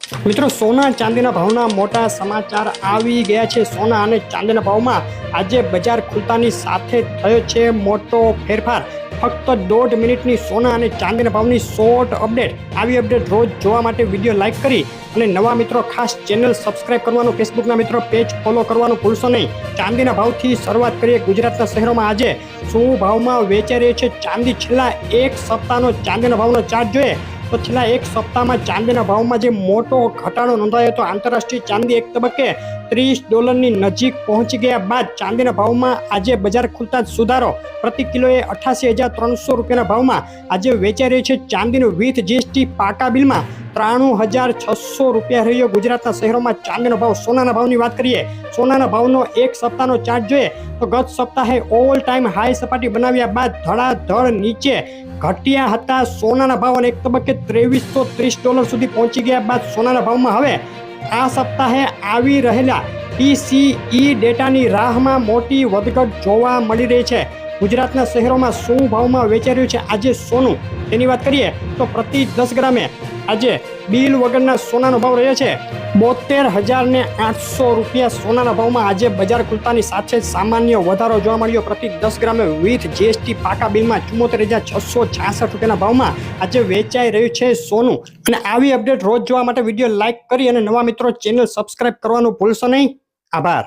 મિત્રો સોના ચાંદીના ભાવના મોટા સમાચાર આવી ગયા છે। સોના અને ચાંદીના ભાવમાં આજે બજાર ખુલતાની સાથે થયો છે મોટો ફેરફાર। ફક્ત 1.5 મિનિટની સોના અને ચાંદીના ભાવની શોર્ટ અપડેટ। આવી અપડેટ રોજ જોવા માટે વિડીયો લાઈક કરી અને નવા મિત્રો ખાસ ચેનલ સબસ્ક્રાઇબ કરવાનું, ફેસબુકના મિત્રો પેજ ફોલો કરવાનું ભૂલશો નહીં। ચાંદીના ભાવથી શરૂઆત કરીએ। ગુજરાતના શહેરોમાં આજે શું ભાવમાં વેચાઈ રહી છે ચાંદી? છેલ્લા એક સપ્તાહનો ચાંદીના ભાવનો ચાર્ટ જોઈએ તો છેલ્લા એક સપ્તાહમાં ચાંદીના ભાવમાં જે મોટો ઘટાડો નોંધાયો હતો। આંતરરાષ્ટ્રીય ચાંદી એક તબક્કે $30ની નજીક પહોંચી ગયા બાદ ચાંદીના ભાવમાં આજે બજાર ખુલતા જ સુધારો। પ્રતિ કિલોએ 88,300 રૂપિયાના ભાવમાં આજે વેચાઈ રહી છે ચાંદીનું વિથ જીએસટી પાકા બિલમાં 93,600 રૂપિયા રહ્યો। ગુજરાતના શહેરોમાં ચાંદીનો ભાવ। સોનાના ભાવની વાત કરીએ। સોનાના ભાવનો એક સપ્તાહનો ચાર્ટ જોઈએ તો ગત સપ્તાહે ઓલ ટાઈમ હાઈ સપાટી બનાવ્યા બાદ ધડાધડ નીચે ઘટ્યા હતા સોનાના ભાવ અને એક તબક્કે $2330 સુધી પહોંચી ગયા બાદ સોનાના ભાવમાં હવે આ સપ્તાહે આવી રહેલા PCE ડેટાની રાહમાં મોટી વધઘટ જોવા મળી રહી છે। ગુજરાતના શહેરોમાં શું ભાવમાં વેચાઈ રહ્યું છે આજે સોનું તેની વાત કરીએ તો પ્રતિ 10 ગ્રામે આજે બિલ વગરના સોનાનો ભાવ રહ્યો છે 72,800 રૂપિયા। સોનાના ભાવમાં આજે બજાર ખુલતાની સાથે સામાન્ય વધારો જોવા મળ્યો। પ્રતિ 10 ગ્રામે વિથ જીએસટી પાકા બિલમાં 74,666 રૂપિયાના ભાવમાં આજે વેચાઈ રહ્યું છે સોનું। અને આવી અપડેટ રોજ જોવા માટે વિડીયો લાઈક કરી અને નવા મિત્રો ચેનલ સબસ્ક્રાઇબ કરવાનું ભૂલશો નહીં। આભાર।